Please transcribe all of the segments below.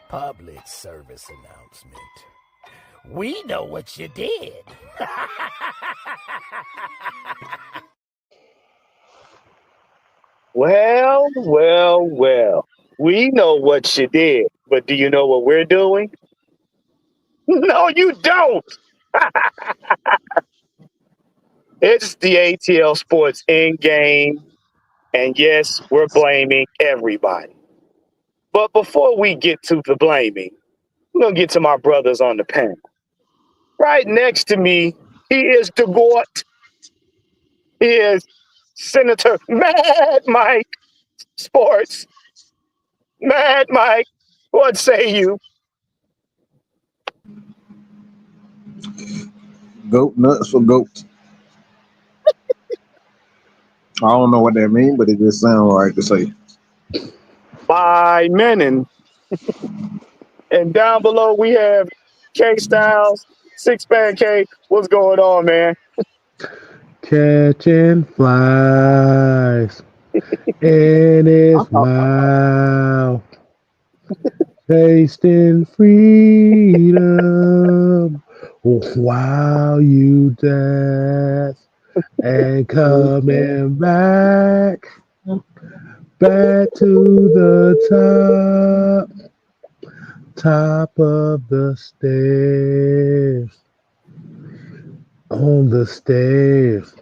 Public service announcement. We know what you did. Well, well, well. We know what you did, but do you know what we're doing? No, you don't. It's the ATL Sports Endgame, and yes, we're blaming everybody. But before we get to the blaming, we're going to get to my brothers on the panel. Right next to me, he is the GOAT. He is Senator Mad Mike Sports. Mad Mike, what say you? Goat nuts for goats. I don't know what that means, but it just sounds right to say. By Menon. And down below we have K Styles, Six-Man K. What's going on, man? Catching flies in his mouth, tasting freedom while you dance and coming back to the top of the stairs, on the stairs.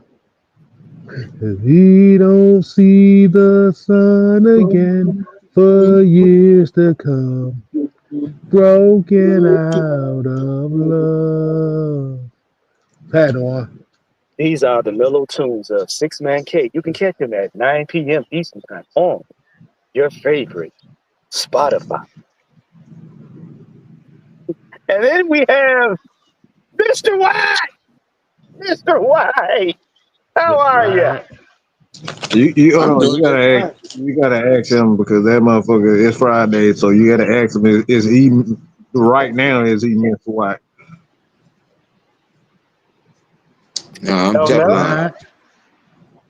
We don't see the sun again for years to come. Broken out of love. That one. These are the mellow tunes of Six-Man K. You can catch them at 9 p.m. Eastern Time on your favorite Spotify. And then we have Mr. White. Mr. White, how are you? You gotta ask him because that motherfucker. It's Friday, so you gotta ask him. Is he right now? Is he Mr. White? No, I'm Teflon.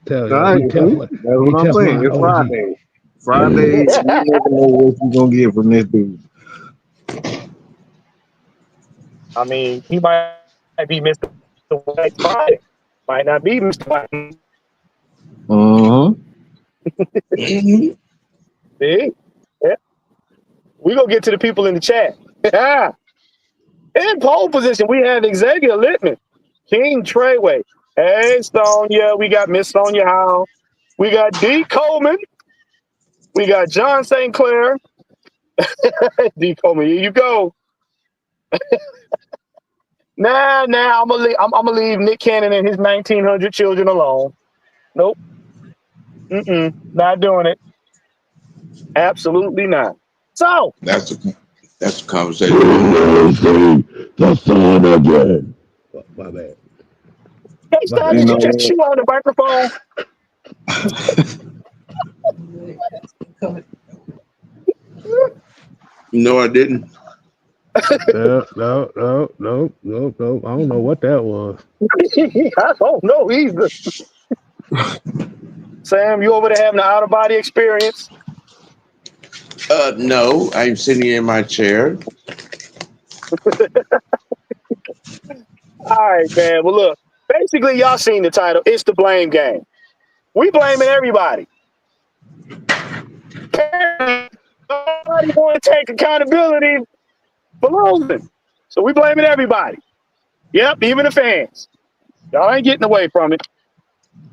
Tell Right, you, that's what I'm saying. It's Friday. Friday, you never know what you're gonna get from this dude. I mean, he might be Mr. White Friday. Might not be Mr. White. See? Yeah. We're going to get to the people in the chat. In pole position, we have Xavier Littman, King Treyway. Hey, Sonya. We got Miss Sonya Howe. We got D. Coleman. We got John St. Clair. D. Coleman, here you go. Nah, I'm gonna leave Nick Cannon and his 1,900 children alone. Nope. Not doing it. Absolutely not. So that's a conversation. The sun again. My bad. Hey, Star, did you just chew on the microphone? No, I didn't. No. I don't know what that was. I don't know either. Sam, you over there having an out-of-body experience? No, I'm sitting in my chair. All right, man. Well, look. Basically, y'all seen the title. It's the blame game. We blaming everybody. Nobody want to take accountability for losing. So we blaming everybody. Yep, even the fans. Y'all ain't getting away from it.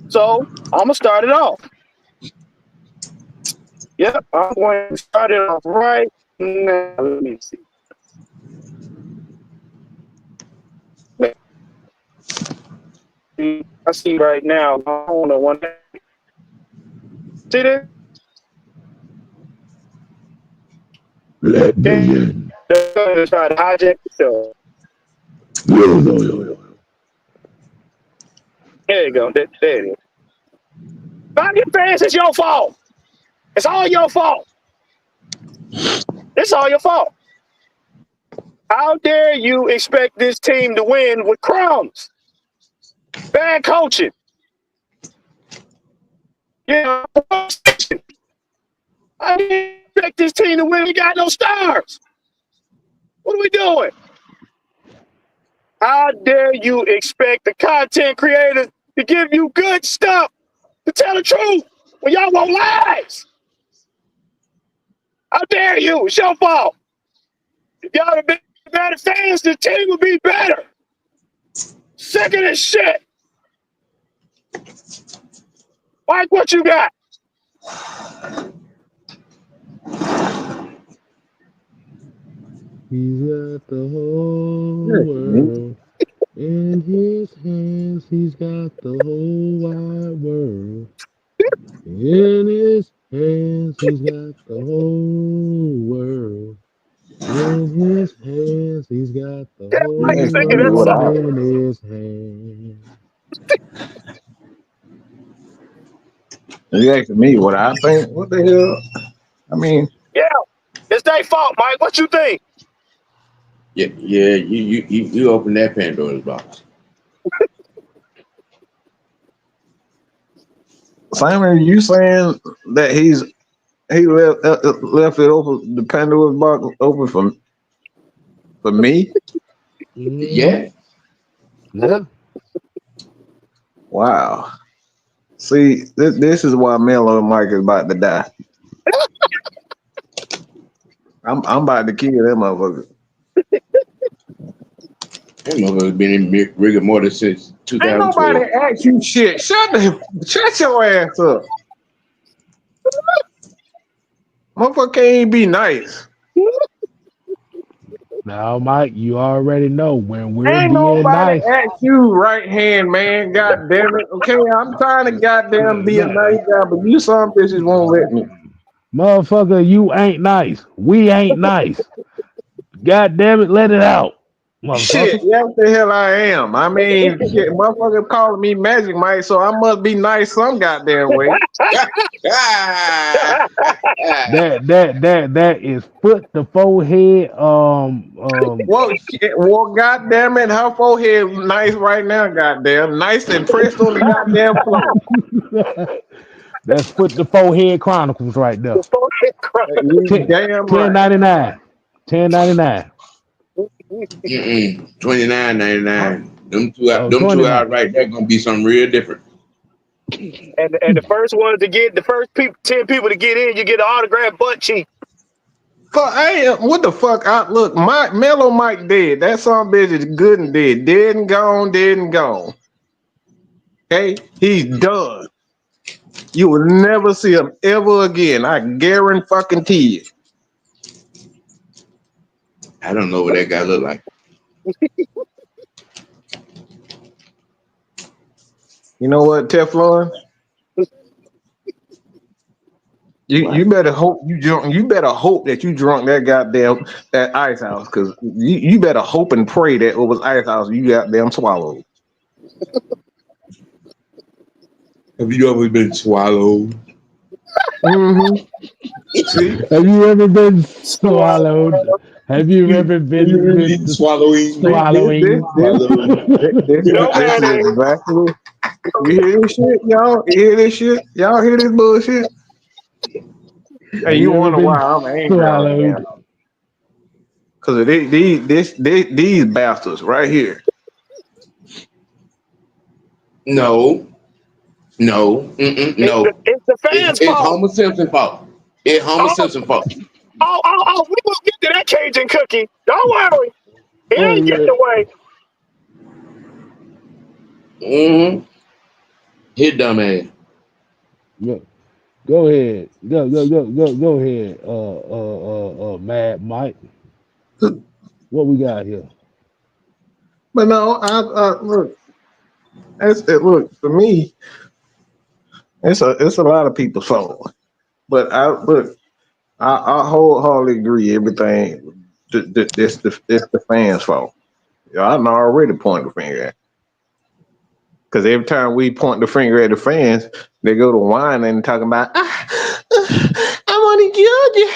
So I'm going to start it off. Yep, I'm going to start it off right now. Let me see. I see right now. I don't know one. See this? Let me in. They're going to try to hijack the show. Yo. There you go. There it is. Falcons fans, it's your fault. It's all your fault. It's all your fault. How dare you expect this team to win with crumbs? Bad coaching. I didn't expect this team to win. We got no stars. What are we doing? How dare you expect the content creators to give you good stuff to tell the truth when y'all want lies? How dare you? It's your fault. If y'all have been better fans, the team would be better. Sick of this shit. Mike, what you got? He's got the whole world in his hands. He's got the whole wide world in his hands. He's got the whole world in his hands. He's got the Yeah, You Mike whole asking singing me that what I song. world in his hands. you asking me what I think? What the hell? I mean, Yeah, it's their fault, Mike. What you think? Yeah, you open that Pandora's box. Simon, you saying that he left it open, the Pandora's box open for me? Yeah. Yeah. Wow. See, this is why Melo Mike is about to die. I'm about to kill that motherfucker. That motherfucker's been in rigor mortis since Ain't nobody 2012. ask you shit. Shut your ass up. Motherfucker can't be nice. Now, Mike, you already know when we're Ain't being nobody nice. ask you right hand man. God damn it. Okay, I'm trying to goddamn be a nice guy, but you some bitches won't let me. Motherfucker, you ain't nice. We ain't nice. God damn it, let it out, Shit, motherfucker. yes the hell I am. I mean, shit, motherfucker calling me Magic Mike, so I must be nice some goddamn way. That is foot to forehead. Well, shit, well, goddamn it, her forehead nice right now, goddamn, nice and pressed on the goddamn floor. That's foot to forehead chronicles right there. You 10, damn right. 1099. 1099. 29.99. Oh, Them two out 29. right there gonna be something real different. And the first ones to get the first 10 people to get in, you get an autographed butt cheek. Fuck, what the fuck? Look, my Mellow Mike dead. That son bitch is good and dead. Dead and gone, dead and gone. Okay? He's done. You will never see him ever again. I guarantee it. I don't know what that guy look like. You know what, Teflon? You better hope you better hope that you drunk that ice house, because you better hope and pray that it was ice house you goddamn swallowed. Have you ever been swallowed? Mm-hmm. See? Have you ever been Swallow. swallowed? Have you ever Have you ever been been swallowing? This swallowing? Swallowing. No this is mayonnaise. exactly. You hear this shit, y'all? You hear this shit? Y'all hear this bullshit? Hey, Have you you ever wonder been why I'm angry right now? swallowed? Because of these bastards right here. No. No. No. It's the fans' It's fault. Homer Simpson fault. It's Homer Oh, Simpson fault. we will get to that Cajun cookie. Don't worry. He ain't getting Oh, away. Mm-hmm. Hit dumb ass. yeah. Go ahead. Go ahead. Mad Mike. What we got here? But no, I look. Look for me. It's a lot of people's fault. But I wholeheartedly agree. Everything. It's the fans' fault. I'm already pointing the finger at. Because every time we point the finger at the fans, they go to whining and talking about, I want to Georgia.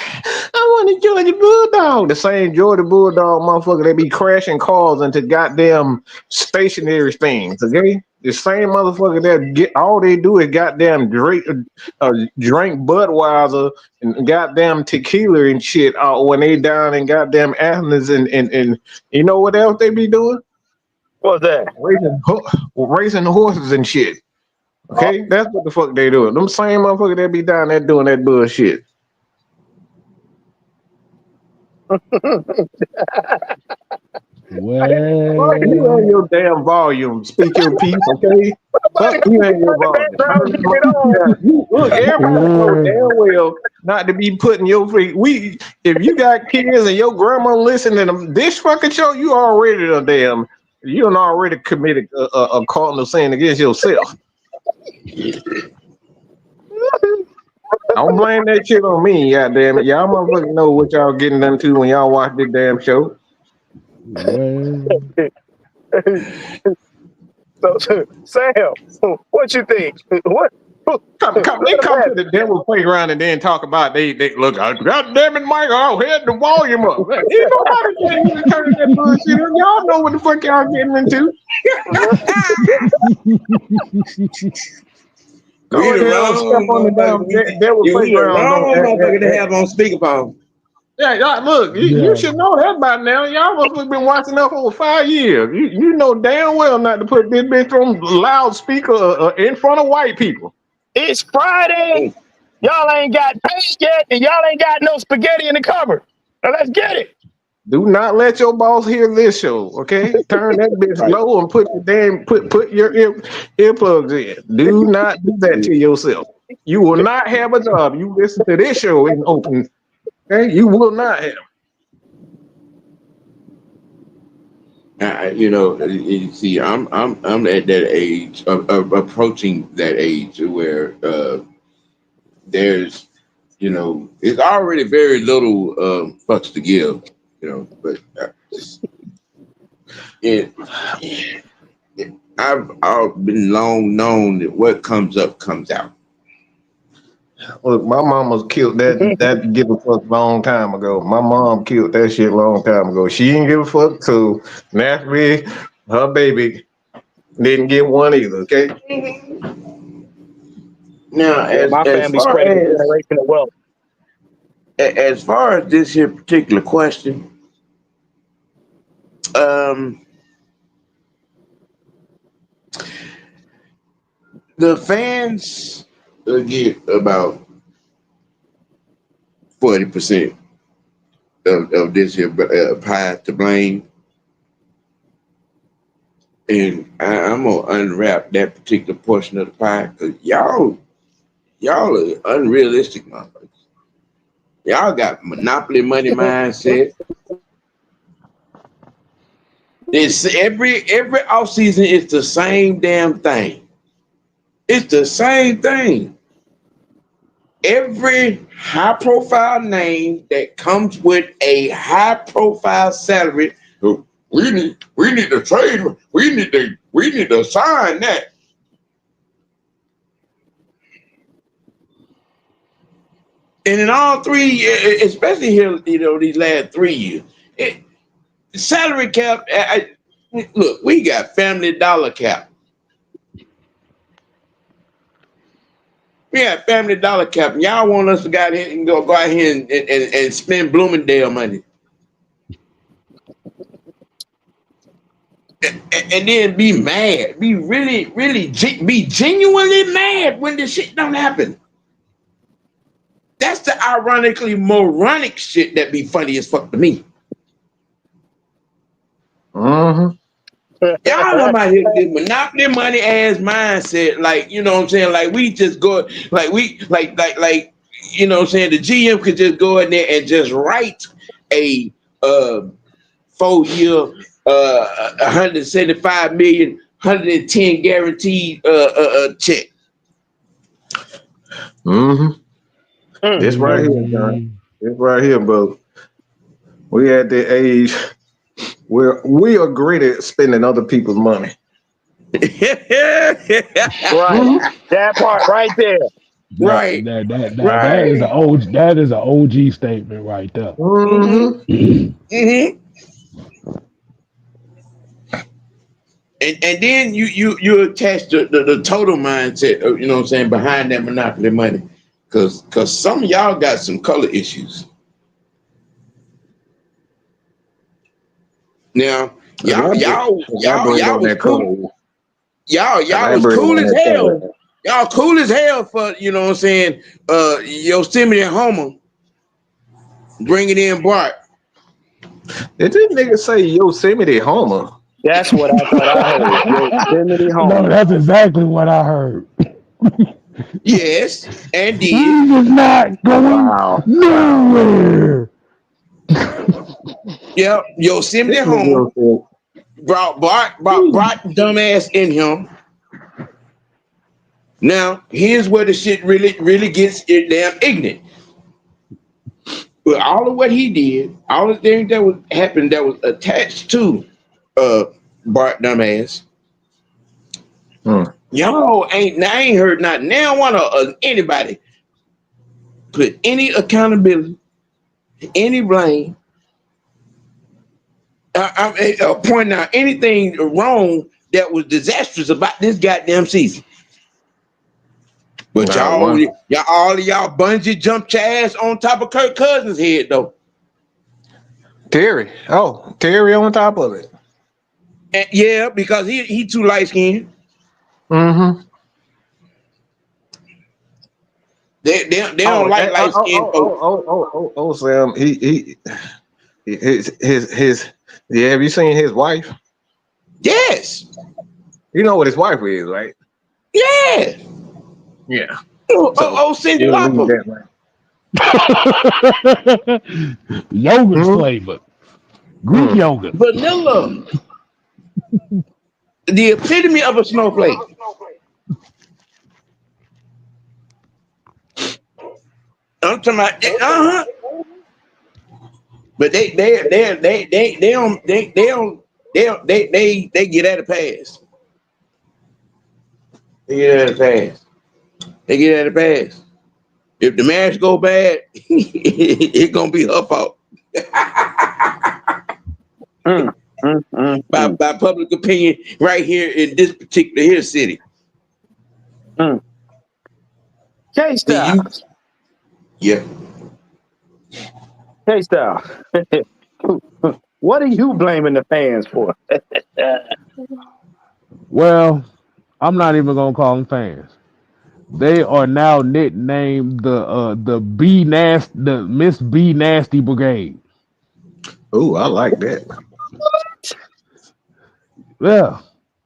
I want to Georgia Bulldog. The same Georgia Bulldog motherfucker, they be crashing cars into goddamn stationary things, okay? the same motherfucker that get all they do is goddamn drink Budweiser and goddamn tequila and shit when they down in goddamn Athens and you know what else they be doing? What's that? Racing horses and shit. Okay, that's what the fuck they doing. Them same motherfuckers that be down there doing that bullshit. Well, You ain't your damn volume. Speak your piece, okay? Fuck you ain't your volume. Look, everybody know damn well not to be putting your feet. If you got kids and your grandma listening to this fucking show, you already already committed a cardinal sin against yourself. Don't blame that shit on me, goddamn it. Y'all motherfuckers know what y'all getting into when y'all watch this damn show. well. So, Sam, what you think? What? They come to the devil playground and then talk about they look. God damn it, Mike! I'll head the volume up. Ain't nobody getting you to turn that bullshit on. Y'all know what the fuck y'all getting into. We the wrong motherfucker to have on speakerphone. Yeah, y'all look. You should know that by now. Y'all must been watching up over 5 years. You know damn well not to put this bitch on loudspeaker in front of white people. It's Friday. Y'all ain't got paid yet, and y'all ain't got no spaghetti in the cupboard. Now let's get it. Do not let your boss hear this show, okay? Turn that bitch low and put your earplugs in. Do not do that to yourself. You will not have a job. You listen to this show in open. Okay, you will not have. You see, I'm at that age, approaching that age where there's, it's already very little fucks to give, but I've been long known that what comes up comes out. Look, my mama killed that give a fuck long time ago. My mom killed that shit long time ago. She didn't give a fuck, so naturally her baby didn't get one either, okay? Now, My family spread a generation of wealth. As far as this here particular question, the fans get about 40% of this here pie to blame, and I'm gonna unwrap that particular portion of the pie because y'all are unrealistic motherfuckers. Y'all got monopoly money mindset. It's every off season is the same damn thing. It's the same thing. Every high profile name that comes with a high profile salary, we need to trade. We need to sign that. And in all 3 years, especially here, these last 3 years, salary cap. Look, we got family dollar cap. We got family dollar cap, and y'all want us to go out here and go out here and spend Bloomingdale money, and then be mad, be really be genuinely mad when this shit don't happen. That's the ironically moronic shit that be funny as fuck to me. Mm-hmm. Y'all know about here this monopoly money ass mindset, like you know what I'm saying. Like we just go, like we like you know what I'm saying. The GM could just go in there and just write a 4-year, 175 million, 110 guaranteed check. Mm-hmm. This right here, John. This right here, bro. We at the age where we are great at spending other people's money. Right. That part right there. Right. That is an OG statement right there. Mm-hmm. Mm-hmm. And then you attach the total mindset of, you know what I'm saying, behind that monopoly money. Cause some of y'all got some color issues. Now, y'all was cool. Y'all was cool as hell. Y'all cool as hell for, you know what I'm saying, Yosemite Homer bringing in Bart. Did this nigga say Yosemite Homer? That's what I thought I heard. Yosemite No, Homer. that's exactly what I heard. Yes, and did. He is not going nowhere. Yep, Yosemite This Homer nigga said, brought dumbass in him. Now, here's where the shit really gets damn ignorant. But all of what he did, all the things that was happened that was attached to Bart dumbass, y'all I ain't heard nothing. Now want anybody put any accountability, any blame, point out anything wrong that was disastrous about this goddamn season. But all of y'all bungee jumped your ass on top of Kirk Cousins' head though. Terry on top of it. And yeah, because he too light skinned. Mm-hmm. They don't like light skinned folks. Sam. His yeah. Have you seen his wife? Yes. You know what his wife is, right? Yeah. Yeah. Cindy Lauper. Yogurt flavor. Greek yogurt. Vanilla. The epitome of a snowflake. I'm talking about But they get at a pass. They get at a pass. If the match go bad, it's gonna be her fault. By public opinion, right here in this particular here city. K-Style. Yeah. K-Style. What are you blaming the fans for? Well, I'm not even gonna call them fans. They are now nicknamed the Miss B Nasty Brigade. Oh, I like that. Yeah.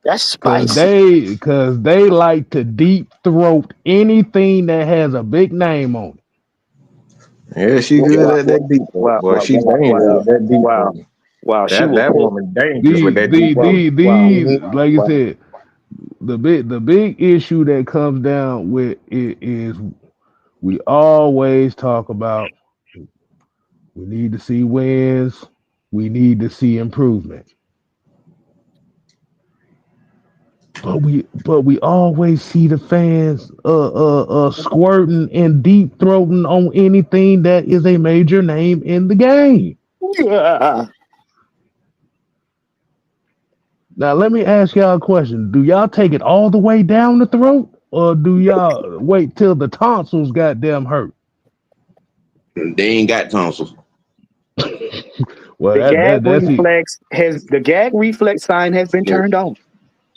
That's spicy. Because they like to deep throat anything that has a big name on it. Yeah, she good at that deep throat. Boy, she dangerous at that deep throat. Wow, That woman dangerous with that deep throat. These, like you said, the big issue that comes down with it is we always talk about we need to see wins, we need to see improvement. But we always see the fans squirting and deep throating on anything that is a major name in the game. Yeah. Now let me ask y'all a question. Do y'all take it all the way down the throat? Or do y'all wait till the tonsils goddamn hurt? They ain't got tonsils. Well, The gag reflex sign has been turned on.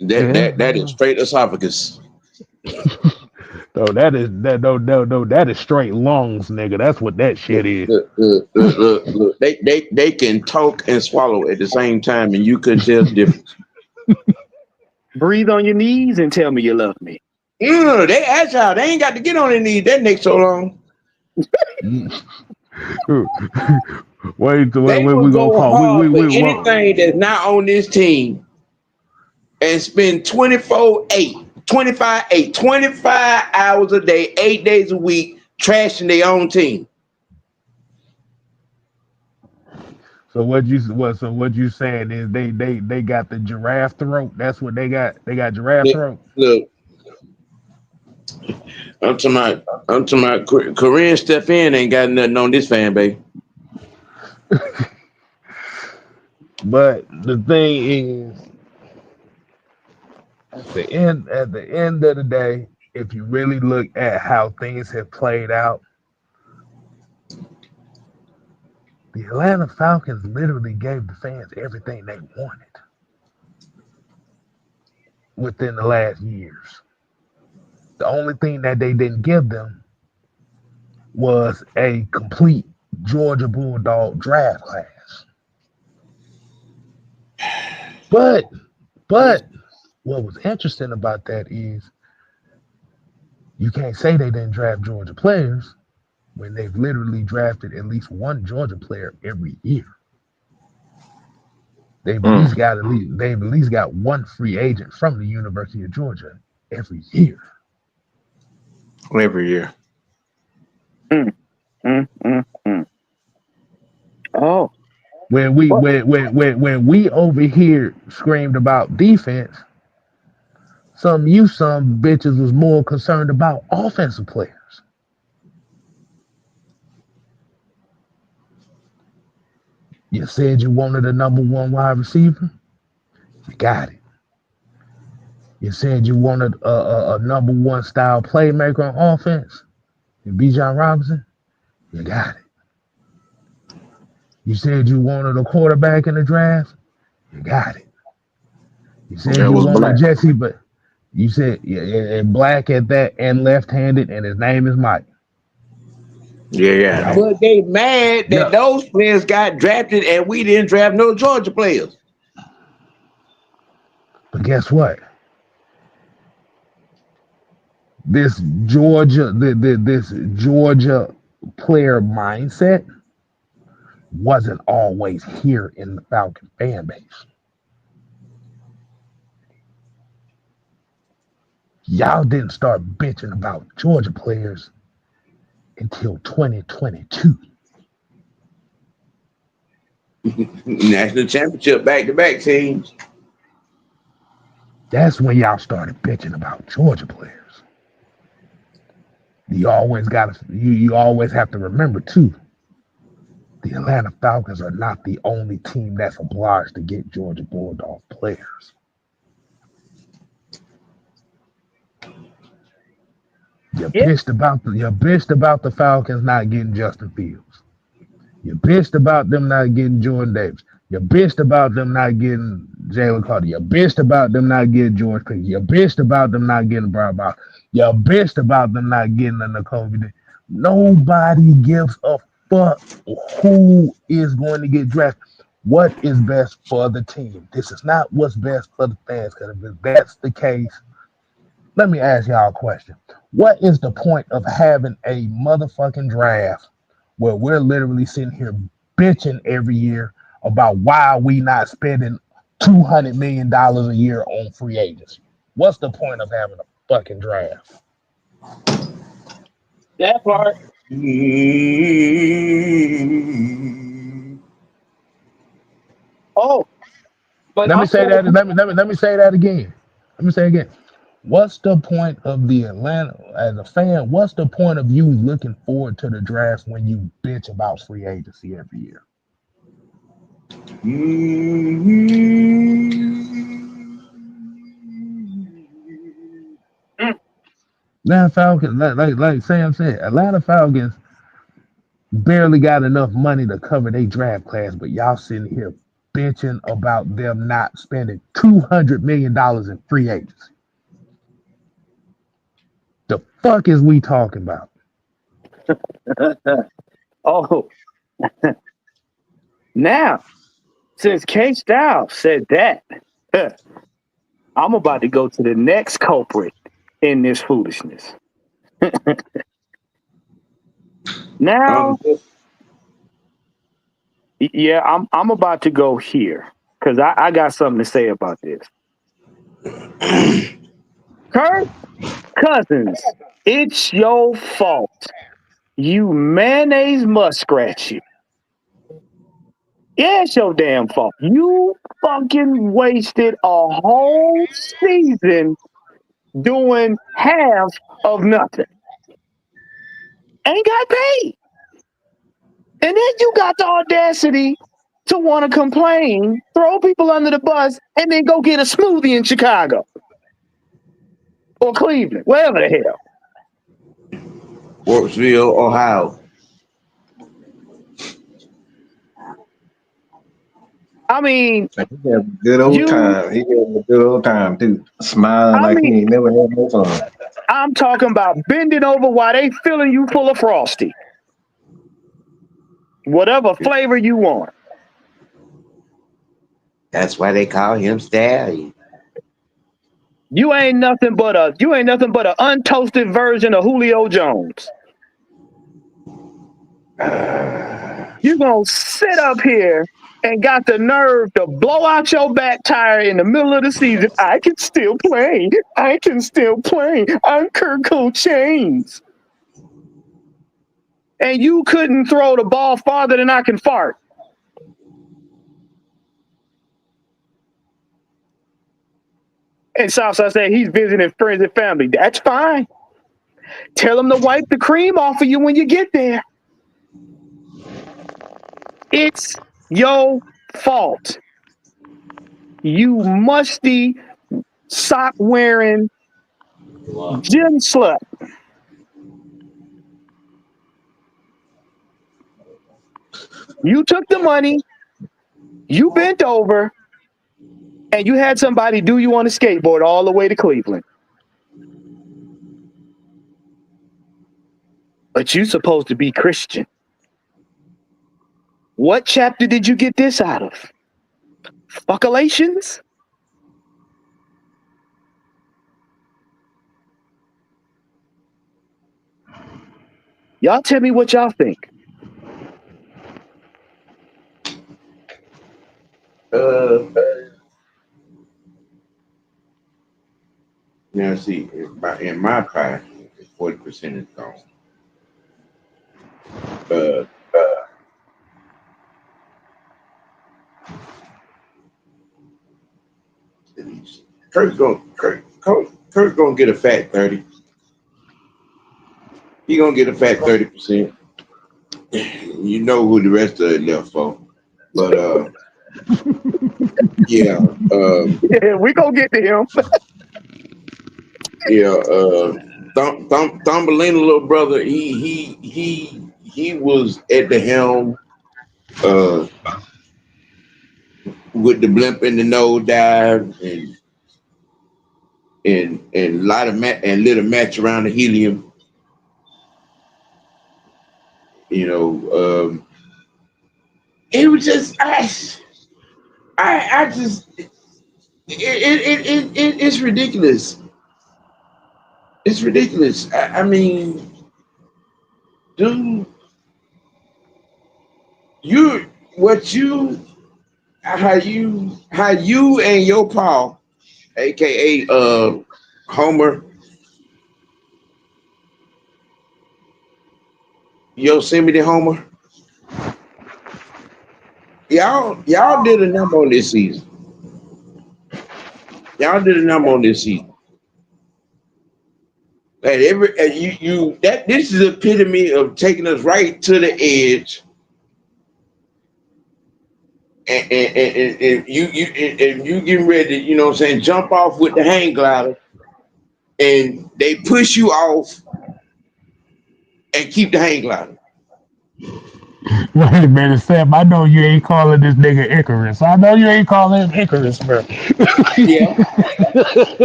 That is straight esophagus. No, that is straight lungs, nigga. That's what that shit is. Look. They can talk and swallow at the same time, and you couldn't tell the difference. Breathe on your knees and tell me you love me. They agile. They ain't got to get on their knees. That neck so long. Wait, They we will gonna go call hard for anything that's not on this team and spend 25 hours a day, 8 days a week, trashing their own team. So what you saying is they got the giraffe throat. That's what they got. They got giraffe throat. Look, I'm talking about Corinne Stephan ain't got nothing on this fan base. But the thing is, At the end of the day, if you really look at how things have played out, the Atlanta Falcons literally gave the fans everything they wanted within the last years. The only thing that they didn't give them was a complete Georgia Bulldog draft class. But what was interesting about that is you can't say they didn't draft Georgia players when they've literally drafted at least one Georgia player every year. They've at least got one free agent from the University of Georgia every year. Every year. Oh, When we over here screamed about defense, some bitches was more concerned about offensive players. You said you wanted a number one wide receiver, you got it. You said you wanted a number one style playmaker on offense, and Bijan Robinson, you got it. You said you wanted a quarterback in the draft, you got it. You said you wanted Black. Jesse, but you said and black at that and left-handed, and his name is Mike. Yeah. but they mad that those players got drafted and we didn't draft no Georgia players. But guess what? This Georgia player mindset wasn't always here in the Falcon fan base. Y'all didn't start bitching about Georgia players until 2022. National championship back-to-back teams. That's when y'all started bitching about Georgia players. You always have to remember too, the Atlanta Falcons are not the only team that's obliged to get Georgia Bulldog players. You bitched about the Falcons not getting Justin Fields. You bitched about them not getting Jordan Davis. You bitched about them not getting Jalen Carter. You bitched about them not getting George Pickens. You bitched about them not getting Brian Ball. You bitched about them not getting a Nakobe. Nobody gives a fuck who is going to get drafted. What is best for the team? This is not what's best for the fans. Because if that's the case, let me ask y'all a question. What is the point of having a motherfucking draft where we're literally sitting here bitching every year about why we not spending $200 million a year on free agents? What's the point of having a fucking draft? That part. Oh, but Let me say that again. Let me say it again. What's the point of the Atlanta as a fan? What's the point of you looking forward to the draft when you bitch about free agency every year? Atlanta Falcons, like Sam said, Atlanta Falcons barely got enough money to cover their draft class, but y'all sitting here bitching about them not spending $200 million in free agency. The fuck is we talking about? Oh, now, since K Styles said that, I'm about to go to the next culprit in this foolishness. Now, yeah, I'm about to go here because I got something to say about this. Kirk Cousins, it's your fault. You mayonnaise muskrat you. Yeah, it's your damn fault. You fucking wasted a whole season doing half of nothing. Ain't got paid. And then you got the audacity to want to complain, throw people under the bus, and then go get a smoothie in Chicago. or Cleveland, wherever the hell. Worksville, Ohio. I mean, He had a good old time. He had a good old time too. Smiling I like he mean, ain't never had no fun. I'm talking about bending over while they filling you full of Frosty. Whatever flavor you want. That's why they call him Stallion. You ain't nothing but an untoasted version of Julio Jones. You're gonna sit up here and got the nerve to blow out your back tire in the middle of the season. I can still play. I can still play. I'm Kirk Chains. And you couldn't throw the ball farther than I can fart. And Southside said he's visiting friends and family. That's fine. Tell him to wipe the cream off of you when you get there. It's your fault. You musty, sock wearing gym slut. You took the money, you bent over, and you had somebody do you on a skateboard all the way to Cleveland. But you supposed to be Christian. What chapter did you get this out of? Fuckalations? Y'all tell me what y'all think. Now see, in my pie, 40% is gone. Kirk gonna get a fat 30. He gonna get a fat 30%. You know who the rest of it left for. But yeah, Yeah, we gonna get to him. yeah, Thumbelina little brother, he was at the helm with the blimp and the nose dive and light a lit a match around the helium. You know, it was just I just it's ridiculous. It's ridiculous. I mean, dude, how you and your Paul, aka Homer, Yosemite Homer, y'all did a number on this season. Y'all did a number on this season. And this is the epitome of taking us right to the edge. And you getting ready to, you know what I'm saying, jump off with the hang glider, and they push you off and keep the hang glider. Wait a minute, Sam. I know you ain't calling this nigga Icarus. I know you ain't calling him Icarus, bro. Yeah.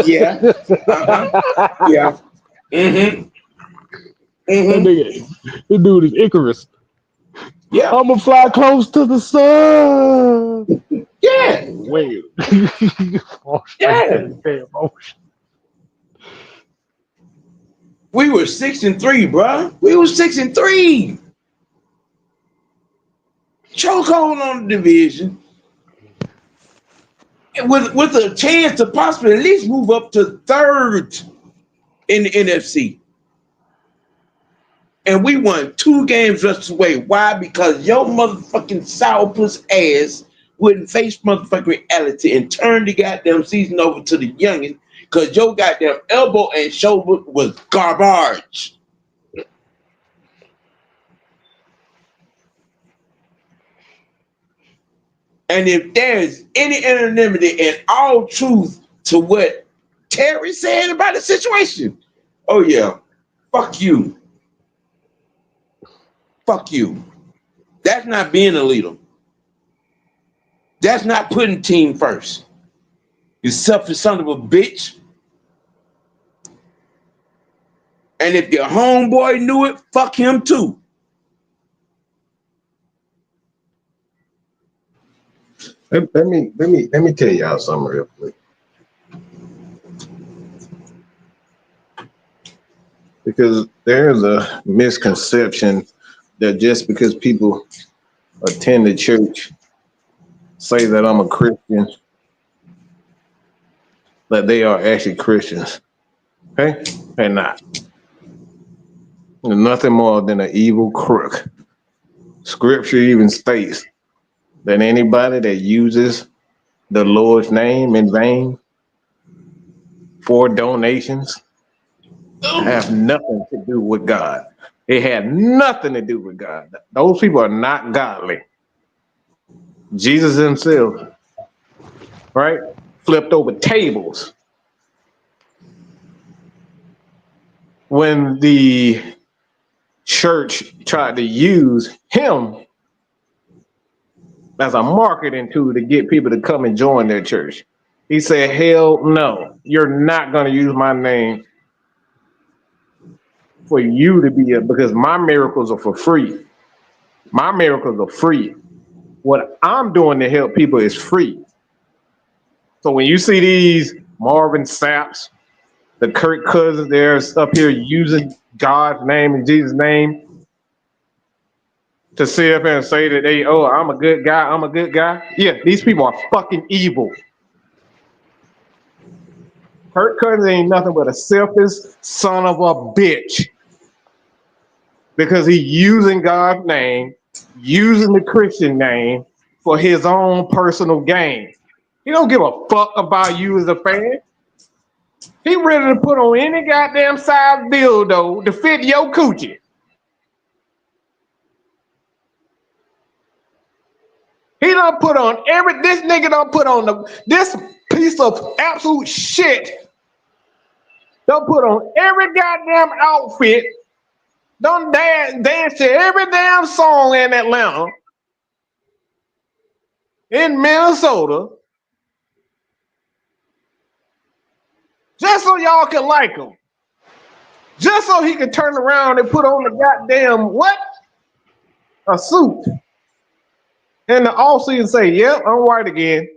Yeah. Yeah. That nigga, this dude is Icarus. Yeah. I'ma fly close to the sun. Yeah. Wait. Fall straight to Yeah. the damn ocean. We were 6-3, bro. We were 6-3. Chokehold on the division. With a chance to possibly at least move up to third in the NFC. And we won 2 games just away. Why? Because your motherfucking sourpuss ass wouldn't face motherfucking reality and turn the goddamn season over to the youngin' because your goddamn elbow and shoulder was garbage. And if there's any anonymity and all truth to what Terry said about the situation. Oh yeah, fuck you. Fuck you. That's not being a leader. That's not putting team first. You selfish son of a bitch. And if your homeboy knew it, fuck him too. Let me tell y'all something real quick. Because there's a misconception that just because people attend the church, say that I'm a Christian, that they are actually Christians. Okay? They're not. They're nothing more than an evil crook. Scripture even states that anybody that uses the Lord's name in vain for donations have nothing to do with God. It had nothing to do with God. Those people are not godly. Jesus himself, right, flipped over tables when the church tried to use him as a marketing tool to get people to come and join their church. He said, hell no, you're not going to use my name for you to be because my miracles are for free. My miracles are free. What I'm doing to help people is free. So when you see these Marvin Saps, the Kirk cousins, they're up here using God's name and Jesus' name to sit up and say that I'm a good guy, I'm a good guy. Yeah, these people are fucking evil. Kirk Cousins ain't nothing but a selfish son of a bitch. Because he's using God's name, using the Christian name for his own personal gain. He don't give a fuck about you as a fan. He ready to put on any goddamn size dildo to fit your coochie. He done put on this nigga done put on this piece of absolute shit. Done put on every goddamn outfit. Done dance to every damn song in Atlanta, in Minnesota, just so y'all can like him. Just so he can turn around and put on the goddamn what? A suit. And the offseason say, yep, I'm white again.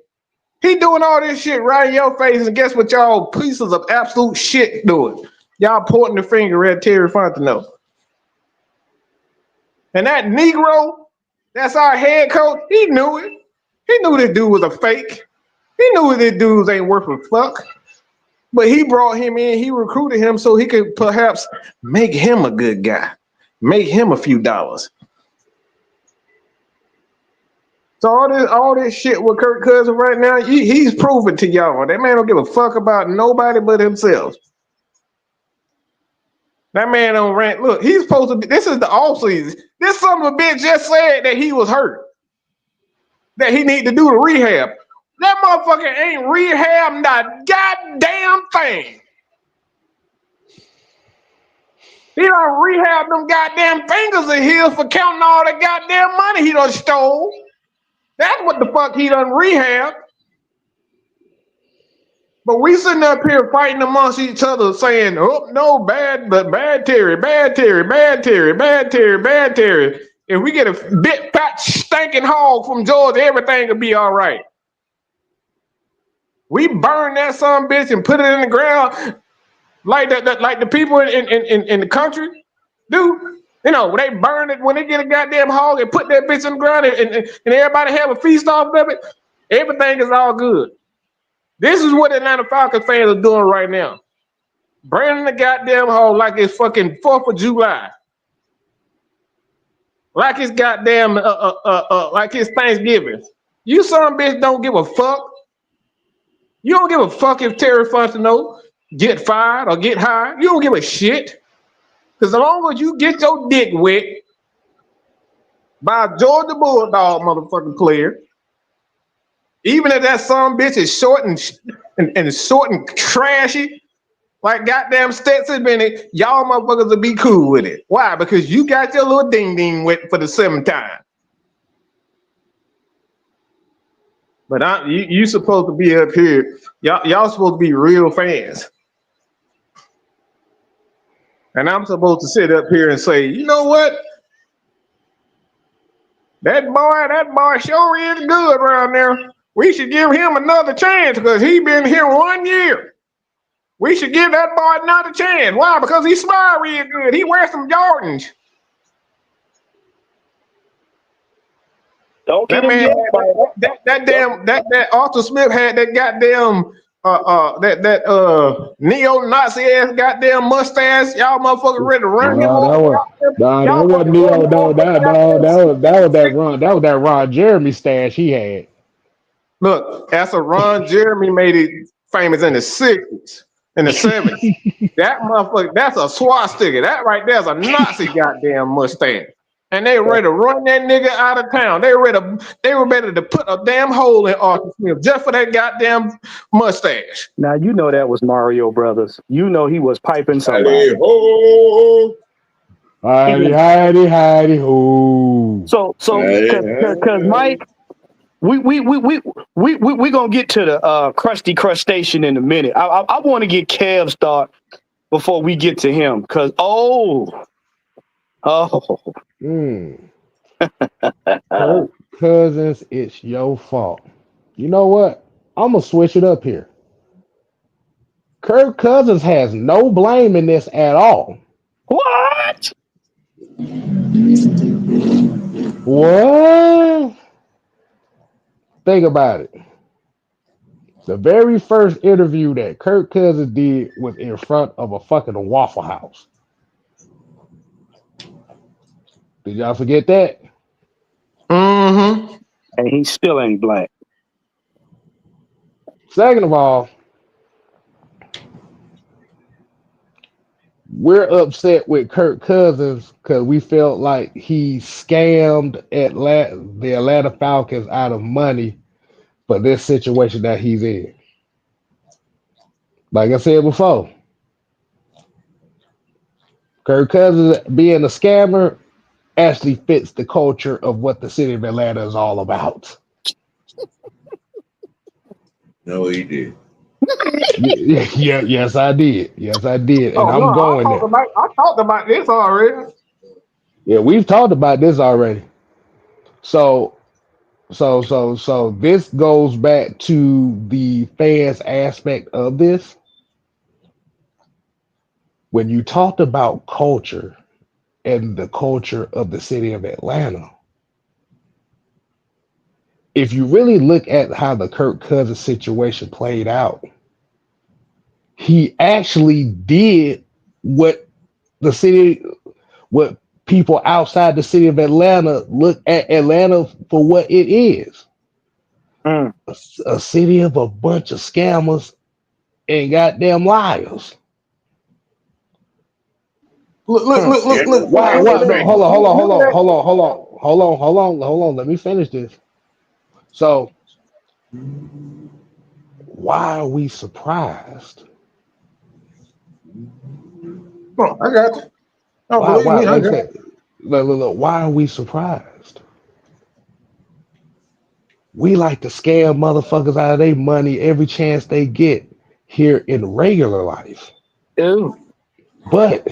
He doing all this shit right in your face, and guess what y'all pieces of absolute shit doing? Y'all pointing the finger at Terry Fontenot. And that Negro, that's our head coach, he knew it. He knew this dude was a fake. He knew this dude ain't worth a fuck. But he brought him in, he recruited him so he could perhaps make him a good guy, make him a few dollars. So all this shit with Kirk Cousins right now, he's proving to y'all that man don't give a fuck about nobody but himself. That man don't rant. Look, he's supposed to be, this is the offseason. This son of a bitch just said that he was hurt, that he need to do the rehab. That motherfucker ain't rehabbing that goddamn thing. He done rehab them goddamn fingers of his for counting all the goddamn money he done stole. That's what the fuck he done rehab. But we sitting up here fighting amongst each other saying, oh, no, bad Terry, bad Terry, bad Terry, bad Terry, bad Terry. If we get a big, fat, stinking hog from Georgia, everything will be all right. We burn that son of a bitch and put it in the ground like that, like the people in the country do. You know, they burn it when they get a goddamn hog and put that bitch in the ground and everybody have a feast off of it. Everything is all good. This is what Atlanta Falcons fans are doing right now. Burning the goddamn hog like it's fucking 4th of July. Like it's goddamn, like it's Thanksgiving. You son of a bitch don't give a fuck. You don't give a fuck if Terry Fontenot get fired or get hired. You don't give a shit. Because as long as you get your dick wet by a Georgia Bulldog motherfucking player, even if that son of a bitch is short and and it's short and trashy, like goddamn Stetson Bennett, y'all motherfuckers will be cool with it. Why? Because you got your little ding ding wet for the 7th time. But you supposed to be up here. Y'all supposed to be real fans. And I'm supposed to sit up here and say, you know what? That boy sure is good around there. We should give him another chance because he been here 1 year. We should give that boy another chance. Why? Because he smile real good. He wears some Jordans. Don't get That him man, yet. that Arthur Smith had that goddamn neo-Nazi ass goddamn mustache. Y'all motherfuckers ready to run him over. That Y'all wasn't fucking run Neo. him over. That was that Ron Jeremy stash he had. Look, that's a Ron Jeremy made it famous in the 60s, in the 70s. That motherfucker, that's a swastika. That right there's a Nazi goddamn mustache. And they ready to run that nigga out of town. They were ready to put a damn hole in Arthur Smith just for that goddamn mustache. Now you know that was Mario Brothers. You know he was piping somebody. Hey, ho. Heidi ho. So because Mike, we gonna get to the Krusty Crustacean in a minute. I want to get Kev's thought before we get to him. Cause Kirk Cousins, it's your fault. You know what? I'm gonna switch it up here. Kirk Cousins has no blame in this at all. what? What? Think about it. The very first interview that Kirk Cousins did was in front of a fucking Waffle House. Did y'all forget that? Mm-hmm. And he still ain't black. Second of all, we're upset with Kirk Cousins because we felt like he scammed the Atlanta Falcons out of money for this situation that he's in. Like I said before, Kirk Cousins being a scammer actually fits the culture of what the city of Atlanta is all about. No, he did. Yes, I did. Yes, I did. And Oh no, I'm going there. I talked about this already. Yeah, we've talked about this already. So this goes back to the fans aspect of this. When you talked about culture and the culture of the city of Atlanta, if you really look at how the Kirk Cousins situation played out, he actually did what what people outside the city of Atlanta look at Atlanta for what it is. A city of a bunch of scammers and goddamn liars. Look. Why? No, hold on. Let me finish this. So, why are we surprised? Oh, I got you. Oh, believe me, I got you. Look, why are we surprised? We like to scam motherfuckers out of their money every chance they get here in regular life. Ew. But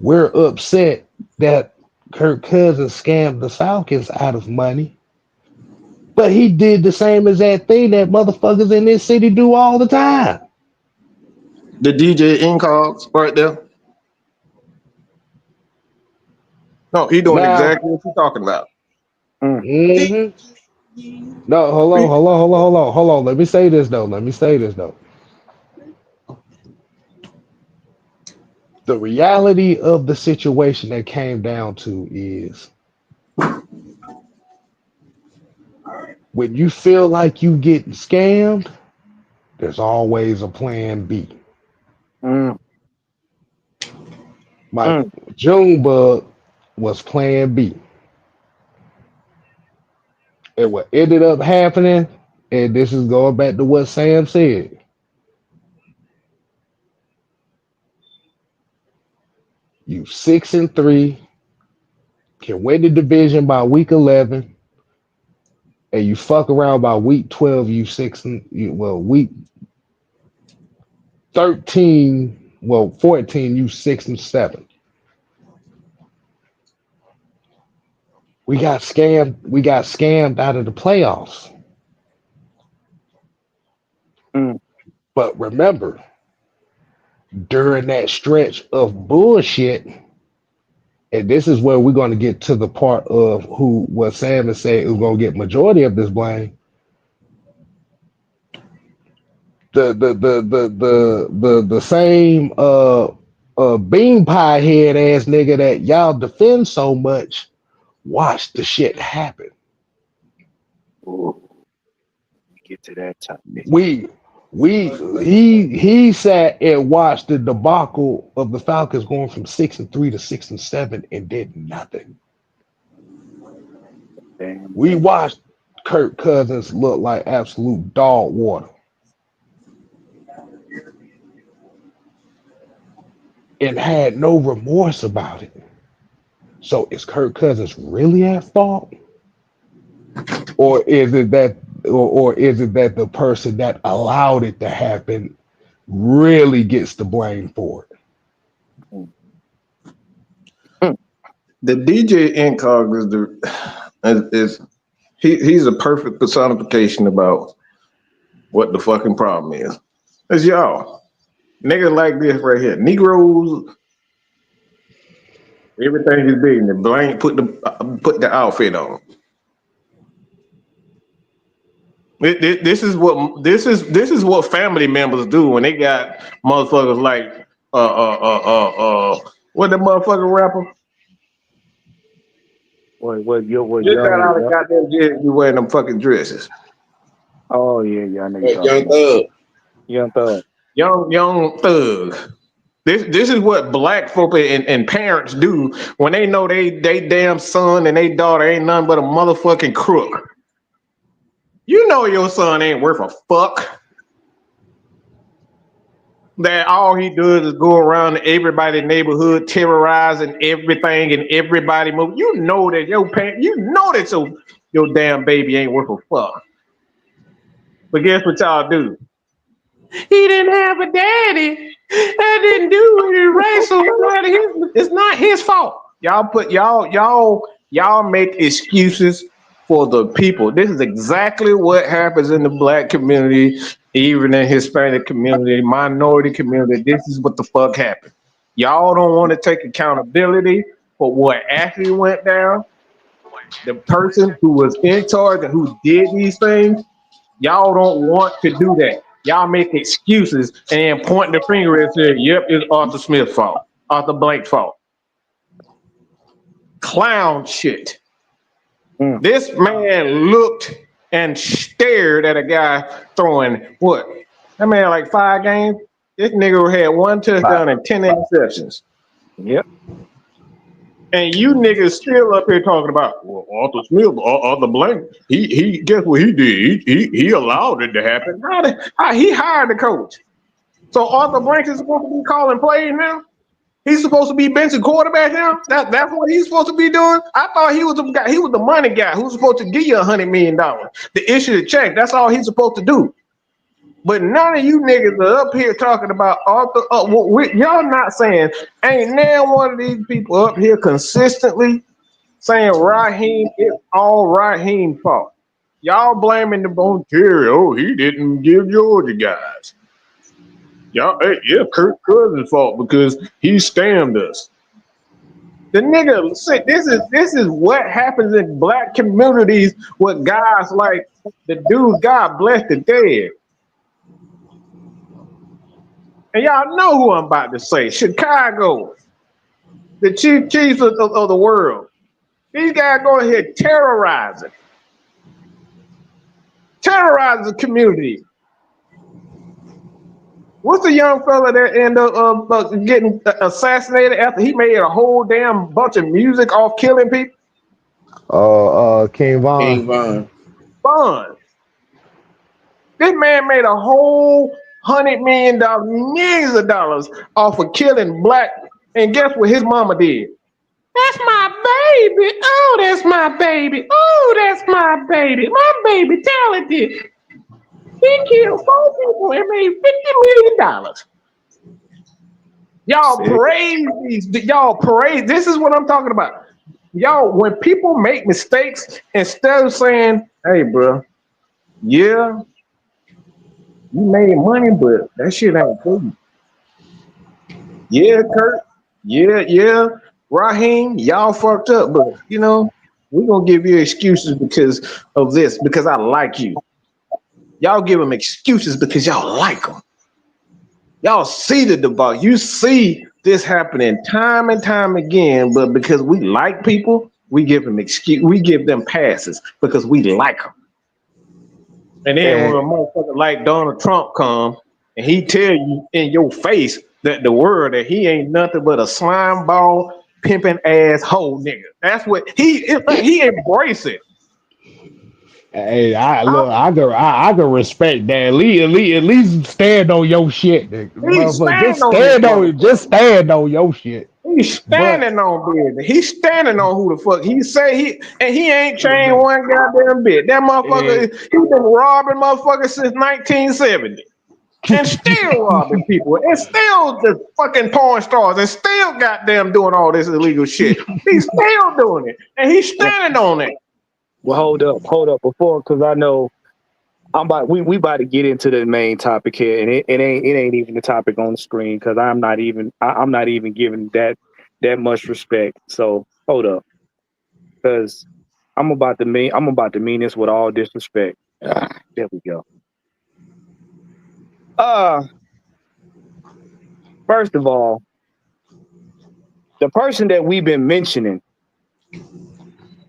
we're upset that Kirk Cousins scammed the Falcons out of money. But he did the same exact thing that motherfuckers in this city do all the time. The DJ Incogs right there. No, he doing exactly what you're talking about. Mm-hmm. No, hold on. Let me say this though. The reality of the situation that came down to is when you feel like you getting scammed, there's always a plan B. Junebug was plan B. And what ended up happening, and this is going back to what Sam said, You 6-3, can win the division by week 11, and you fuck around by week 12. Week 13, 14, you 6-7. We got scammed. We got scammed out of the playoffs. Mm. But remember, during that stretch of bullshit, and this is where we're going to get to the part of what Sam is saying is going to get majority of this blame. The same bean pie head ass nigga that y'all defend so much, watch the shit happen. Ooh. Get to that topic. He sat and watched the debacle of the Falcons going from 6-3 to 6-7 and did nothing. Damn. We watched Kirk Cousins look like absolute dog water. And had no remorse about it. So is Kirk Cousins really at fault? Or is it that the person that allowed it to happen really gets the blame for it? The DJ Incog he's a perfect personification about what the fucking problem is. It's y'all. Niggas like this right here. Negroes, everything is big. And the blank put the outfit on. This is what family members do when they got motherfuckers like what the motherfucking rapper? What Just got out of young? goddamn jail, you wearing them fucking dresses. Oh yeah, I know you're Young talking Thug. about. Young Thug. Young thug. This is what black folk and parents do when they know they damn son and they daughter ain't nothing but a motherfucking crook. You know your son ain't worth a fuck. That all he does is go around everybody's neighborhood terrorizing everything and everybody move. You know that your parent, you know that your damn baby ain't worth a fuck. But guess what y'all do? He didn't have a daddy. That didn't do it right, so it's not his fault. Y'all make excuses for the people. This is exactly what happens in the black community, even in Hispanic community, minority community. This is what the fuck happened. Y'all don't want to take accountability for what actually went down. The person who was in charge and who did these things, y'all don't want to do that. Y'all make excuses and then point the finger and say, yep, it's Arthur Smith's fault. Arthur Blank's fault. Clown shit. Mm. This man looked and stared at a guy throwing what? That man like 5 games. This nigga had 1 touchdown and 10 interceptions. Yep. And you niggas still up here talking about, well, Arthur Smith, Arthur Blank, he guess what he did? He allowed it to happen. How he hired the coach. So Arthur Blank is supposed to be calling plays now? He's supposed to be benching quarterback now? That's what he's supposed to be doing? I thought he was the guy, he was the money guy who's supposed to give you $100 million. To issue the check. That's all he's supposed to do. But none of you niggas are up here talking about Arthur. Y'all not saying, ain't now one of these people up here consistently saying Raheem, it's all Raheem's fault. Y'all blaming the bone Terry. Oh, he didn't give Georgia guys. Y'all, yeah, Kirk Cousins' fault because he scammed us. The nigga, this is what happens in black communities with guys like the dude, God bless the dead. And y'all know who I'm about to say. Chicago, the chiefs of the world. These guys go ahead terrorizing the community. What's the young fella that ended up getting assassinated after he made a whole damn bunch of music off killing people? King Von. King Von. Fun. This man made a whole $100 million, millions of dollars off of killing black And guess what his mama did? That's my baby. Oh, that's my baby. Oh, that's my baby. My baby talented. He killed 4 people and made $50 million. Y'all praise these. Y'all praise. This is what I'm talking about. Y'all, when people make mistakes, instead of saying, "Hey, bro, yeah, you made money, but that shit ain't cool." Yeah, Kirk. Yeah. Raheem, y'all fucked up, but we're gonna give you excuses because of this, because I like you. Y'all give them excuses because y'all like them. Y'all see the debate. You see this happening time and time again, but because we like people, we give them passes because we like them. And then when a motherfucker like Donald Trump come and he tell you in your face that that he ain't nothing but a slime ball pimping ass hoe nigga. That's what he embrace it. Hey, I can respect that. At least stand on your shit, nigga. Motherfucker. Just stand on your shit. He's standing on business. He's standing on who the fuck he say he ain't changed one goddamn bit. That motherfucker, he been robbing motherfuckers since 1970. And still robbing people, and still just fucking porn stars, and still goddamn doing all this illegal shit. He's still doing it, and he's standing on it. Well, hold up, before, because I know we about to get into the main topic here, and it ain't even the topic on the screen because I'm not even giving that much respect. So hold up, because I'm about to mean this with all disrespect. There we go. First of all, the person that we've been mentioning,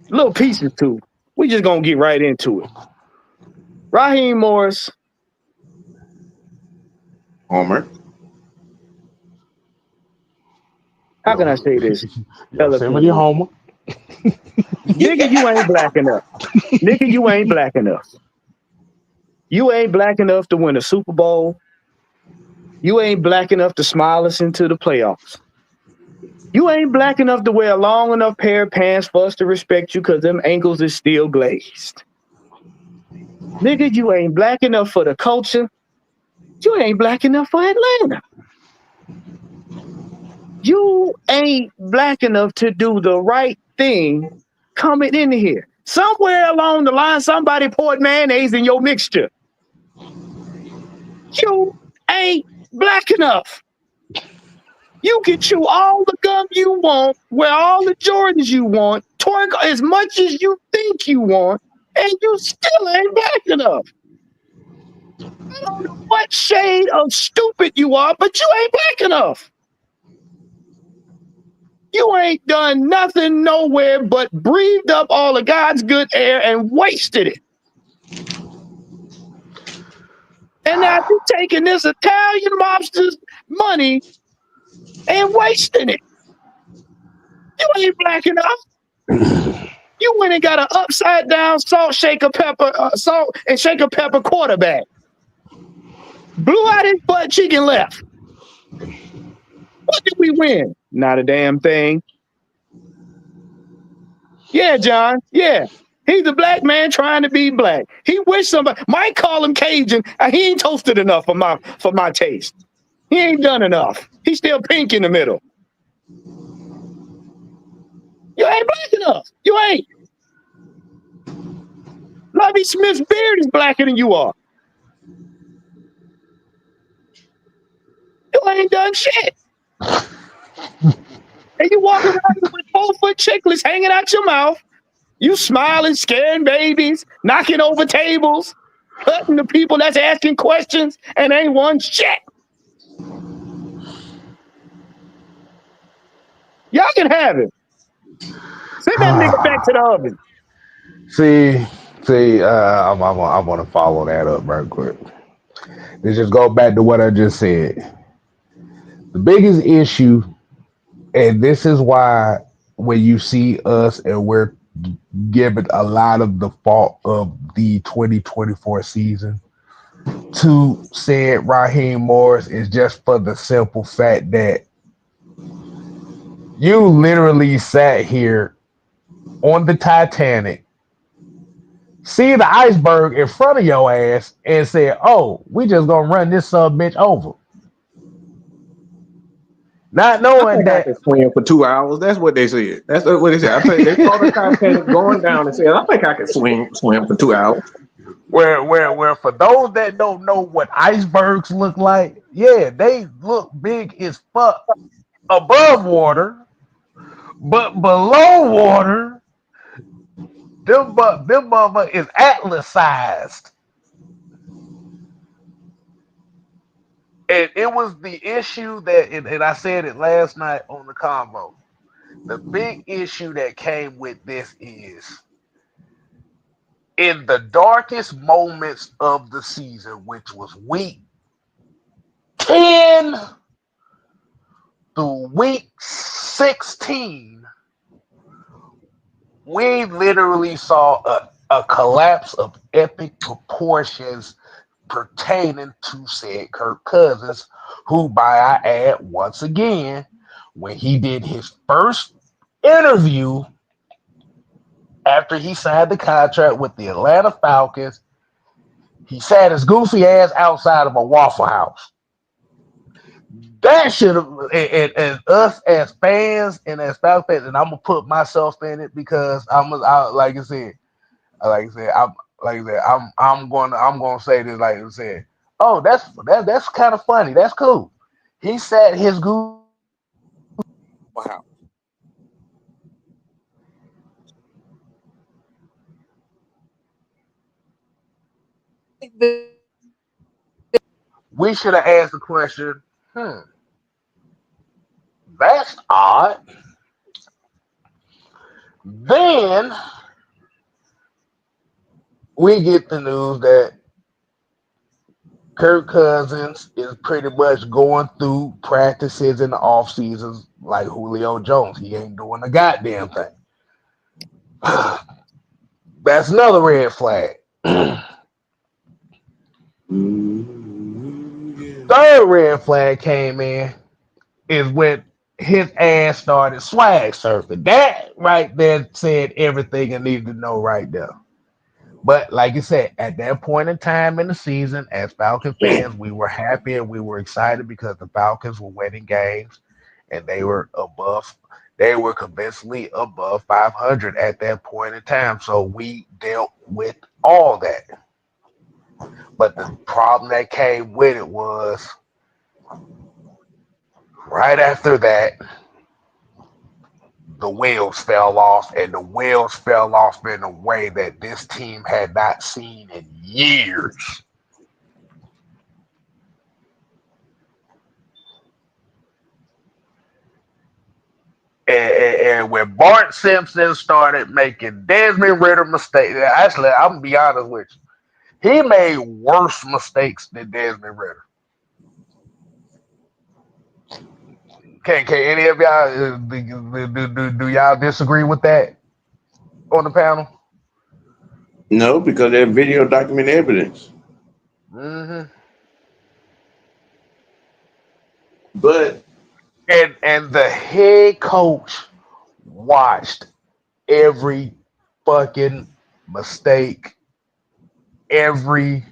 little pieces to, we just gonna get right into it. Raheem Morris. Homer. How can I say this? Yosemite Homer. Nigga, you ain't black enough. Nigga, you ain't black enough. You ain't black enough to win a Super Bowl. You ain't black enough to smile us into the playoffs. You ain't black enough to wear a long enough pair of pants for us to respect you because them ankles is still glazed. Nigga, you ain't black enough for the culture. You ain't black enough for Atlanta. You ain't black enough to do the right thing coming in here. Somewhere along the line, somebody poured mayonnaise in your mixture. You ain't black enough. You can chew all the gum you want, wear all the Jordans you want, twerk as much as you think you want, and you still ain't black enough. I don't know what shade of stupid you are, but you ain't black enough. You ain't done nothing nowhere but breathed up all of God's good air and wasted it. And now you're taking this Italian mobster's money and wasting it. You ain't black enough. You went and got an upside down salt and shaker pepper quarterback. Blew out his butt cheek and left. What did we win? Not a damn thing. Yeah, John. Yeah. He's a black man trying to be black. He wish somebody might call him Cajun. He ain't toasted enough for my taste. He ain't done enough. He's still pink in the middle. You ain't black enough. You ain't. Lovie Smith's beard is blacker than you are. You ain't done shit. And you walk around with 4-foot chicklets hanging out your mouth. You smiling, scaring babies, knocking over tables, cutting the people that's asking questions, and ain't one shit. Y'all can have it. Send that nigga back to the oven. See, I want to follow that up real quick. Let's just go back to what I just said. The biggest issue, and this is why when you see us and we're giving a lot of the fault of the 2024 season to said Raheem Morris, is just for the simple fact that You literally sat here on the Titanic, see the iceberg in front of your ass, and said, "Oh, we just gonna run this sub bitch over," not I knowing think I that. can swim for 2 hours. That's what they said. That's what they said. I think they saw the Titanic going down and said, "I think I can swim for 2 hours." Where for those that don't know what icebergs look like, yeah, they look big as fuck above water, but below water, them mother is atlas sized. And it was the issue that, and I said it last night on the convo. The big issue that came with this is in the darkest moments of the season, which was week 10 through week 16, we literally saw a collapse of epic proportions pertaining to said Kirk Cousins, who, by I add, once again, when he did his first interview after he signed the contract with the Atlanta Falcons, he sat his goofy ass outside of a Waffle House. That should have, and us as fans and as Falcons fans, and I'm gonna put myself in it because like I said, I'm gonna say this like I said. Oh, that's kind of funny. That's cool. He sat his goofy. Wow. We should have asked the question. That's odd. Then we get the news that Kirk Cousins is pretty much going through practices in the off seasons like Julio Jones. He ain't doing a goddamn thing. That's another red flag. Third red flag came in is when his ass started swag surfing. That right there said everything I needed to know right there. But like you said, at that point in time in the season, as Falcon fans, we were happy and we were excited because the Falcons were winning games and they were convincingly above 500 at that point in time. So we dealt with all that. But the problem that came with it was right after that, the wheels fell off, and the wheels fell off in a way that this team had not seen in years. And when Bart Simpson started making Desmond Ritter mistakes, actually, I'm gonna be honest with you, he made worse mistakes than Desmond Ritter. Can any of y'all do y'all disagree with that on the panel? No, because there's video document evidence. Mm-hmm. But And the head coach watched every fucking mistake, every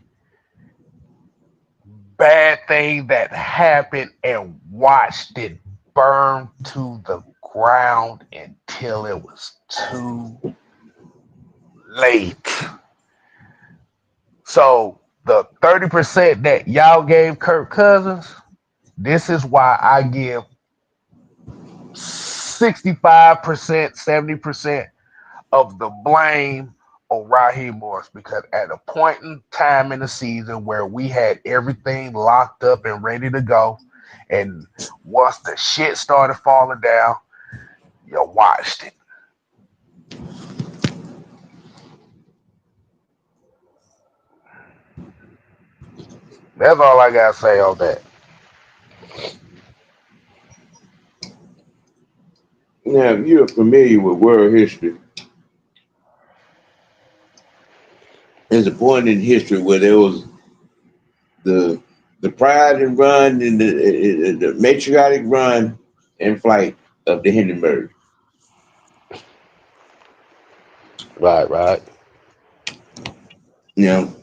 bad thing that happened, and watched it burn to the ground until it was too late. So the 30% that y'all gave Kirk Cousins, this is why I give 65%, 70% of the blame on Raheem Morris, because at a point in time in the season where we had everything locked up and ready to go, and once the shit started falling down, you watched it. That's all I gotta say on that. now, if you're familiar with world history, there's a point in history where there was the pride and run and the matriotic run in flight, of the Hindenburg. Right. You know,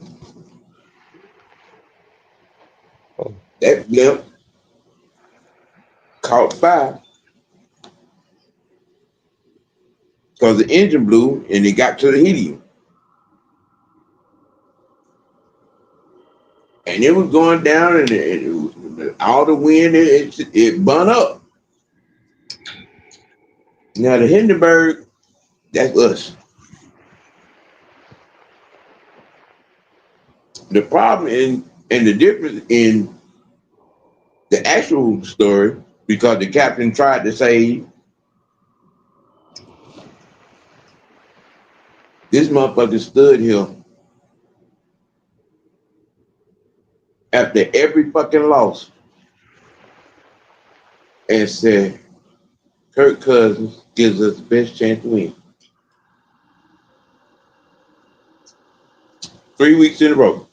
that blimp caught fire because the engine blew and it got to the helium. And it was going down, and all the wind, it burned up. Now the Hindenburg, that's us. The problem and the difference in the actual story, because the captain tried to say this motherfucker stood here after every fucking loss and said, Kirk Cousins gives us the best chance to win. 3 weeks in a row.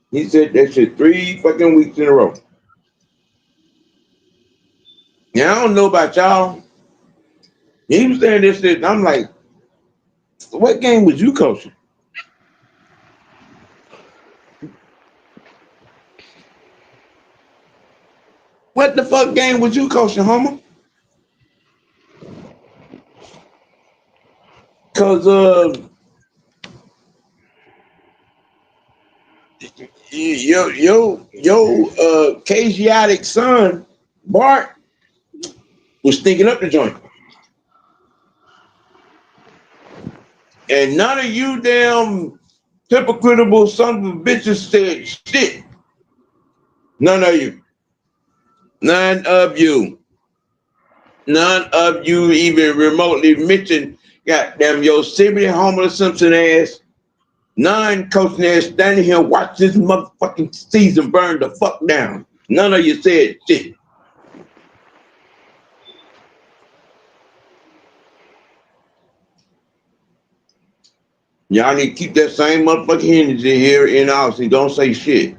He said that shit 3 fucking weeks in a row. Now, I don't know about y'all. He was saying this shit, and I'm like, what game was you coaching? What the fuck game was you coaching, Homer? Because your chaotic son, Bart, was stinking up the joint. And none of you damn hypocritical sons of bitches said shit. None of you. None of you. None of you even remotely mentioned goddamn Yosemite Homer Simpson ass, non-coaching ass standing here watch this motherfucking season burn the fuck down. None of you said shit. Y'all need to keep that same motherfucking energy here in Austin. Don't say shit.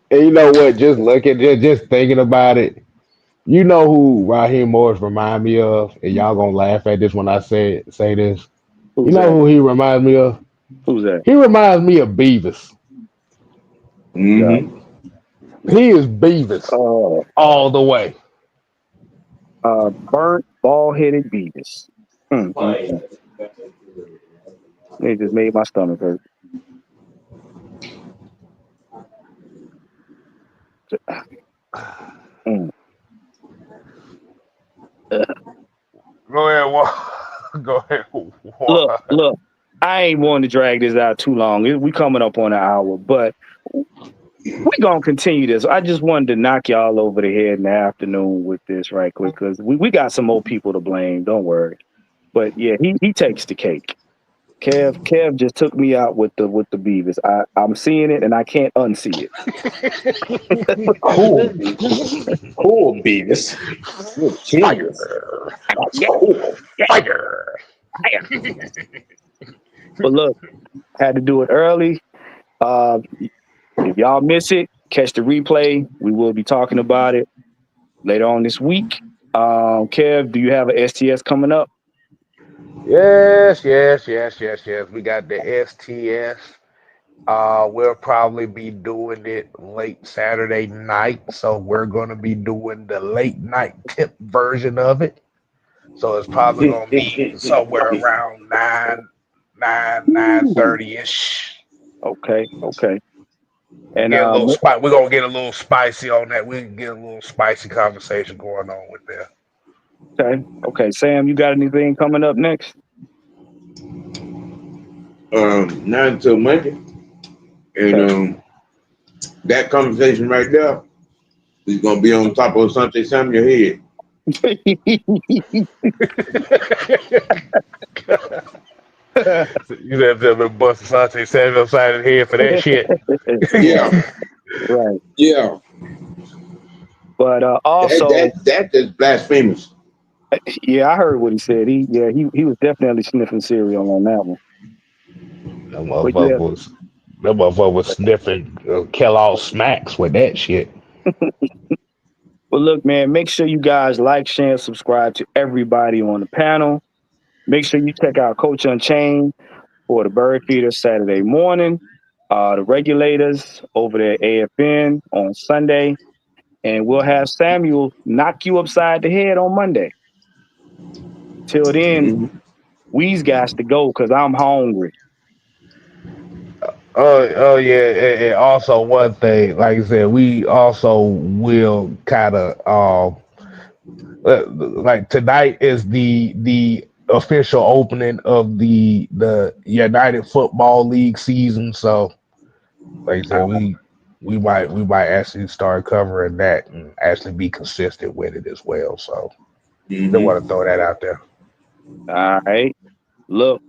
And you know what? Just just thinking about it. You know who Raheem Morris remind me of, and y'all gonna laugh at this when I say this. You Who's know that? who he reminds me of? Who's that? He reminds me of Beavis. Yeah. Mm-hmm. He is Beavis all the way. Burnt, bald-headed Beavis. Mm. It just made my stomach hurt. Mm. Go ahead, go ahead. Look. I ain't wanting to drag this out too long. We coming up on an hour, but we gonna continue this. I just wanted to knock y'all over the head in the afternoon with this right quick because we got some more people to blame. Don't worry. But yeah, he takes the cake. Kev just took me out with the Beavis. I'm seeing it and I can't unsee it. Cool, Beavis. Fire. But look, had to do it early. If y'all miss it, catch the replay. We will be talking about it later on this week. Kev, do you have an STS coming up? Yes. We got the STS. We'll probably be doing it late Saturday night. So we're gonna be doing the late night tip version of it. So it's probably gonna be somewhere around 9:30-ish. Okay. And Get a little spicy. We're gonna get a little spicy on that. We can get a little spicy conversation going on with that. okay. Sam, you got anything coming up next? Not until Monday. And that conversation right there is gonna be on top of something in your head. You have to bust Asante Samuel upside his head for that shit. Yeah. Right. Yeah. But also that is blasphemous. Yeah, I heard what he said. He was definitely sniffing cereal on that one. That But yeah, motherfucker was that motherfucker was sniffing Kellogg smacks with that shit. but look, man, make sure you guys like, share, and subscribe to everybody on the panel. Make sure you check out Coach Unchained for the Bird Feeder Saturday morning. The regulators over there at AFN on Sunday. And we'll have Samuel knock you upside the head on Monday. Till then, we's got to go because I'm hungry. Oh yeah, and also one thing, like I said, we also will kind of like tonight is the official opening of the United Football League season. So, like I said, we might actually start covering that and actually be consistent with it as well. So, don't want to throw that out there. All right. Look,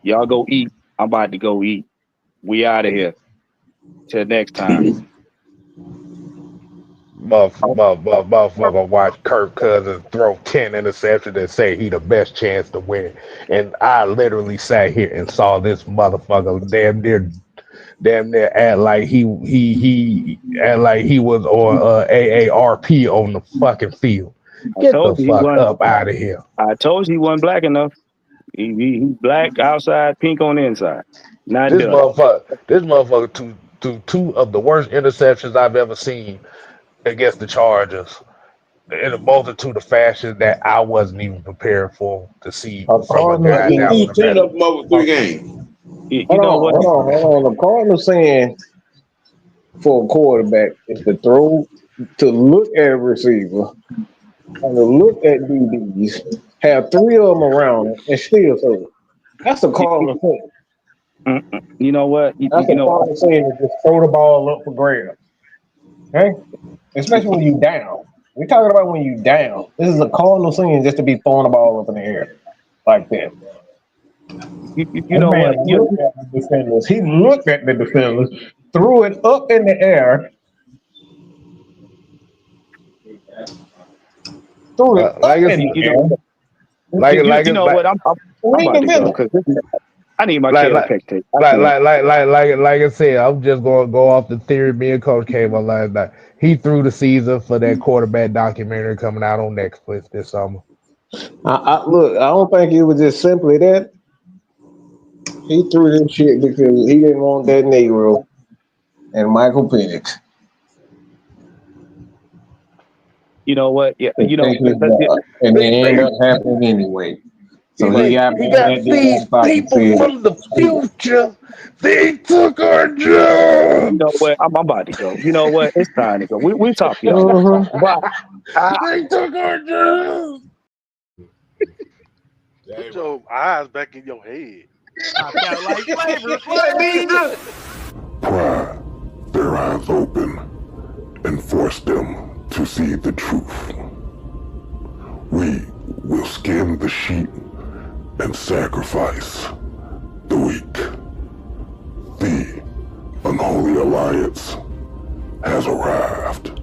y'all go eat. I'm about to go eat. We out of here. Till next time. Motherfucker watch Kirk Cousins throw 10 interceptions and say he the best chance to win. And I literally sat here and saw this motherfucker damn near act like he act like he was on AARP on the fucking field. I Get the told you he fuck wasn't. up out of here. I told you he wasn't black enough. He's black outside, pink on the inside. Not This done. motherfucker to two of the worst interceptions I've ever seen against the Chargers in a multitude of fashions that I wasn't even prepared for to see from a guy He that threw was a 10 better. of them over 3 games. You Hold know on, what? hold on. The Cardinals saying for a quarterback is to to look at a receiver, and to look at DBs, have three of them around him, and still throw it. That's the Cardinals thing. You know what? That's the Cardinals saying is just throw the ball up for grabs. Okay? Especially when you down. We're talking about when you down. This is a Cardinal thing just to be throwing the ball up in the air like that. You know what? Looked at the defenders. He looked at the defenders, threw it up in the air, threw it Like up it's in the You air. know. You know what? I'm about to go because I need my like kale like pick tape. I like can't. like I said, I'm just going to go off the theory me and Coach came on last night. He threw the season for that quarterback documentary coming out on Netflix this summer. Look, I don't think it was just simply that. He threw this shit because he didn't want that Negro and Michael Penix. You know what? Yeah. And it ended up happening anyway. So he got these people from the future. They took our job. You know what? I'm about to go. You know what? It's time to go. We talk, y'all. They took our job. Put your eyes back in your head. Out like flavor. Pry their eyes open and force them to see the truth. We will skin the sheep and sacrifice the weak. The unholy alliance has arrived.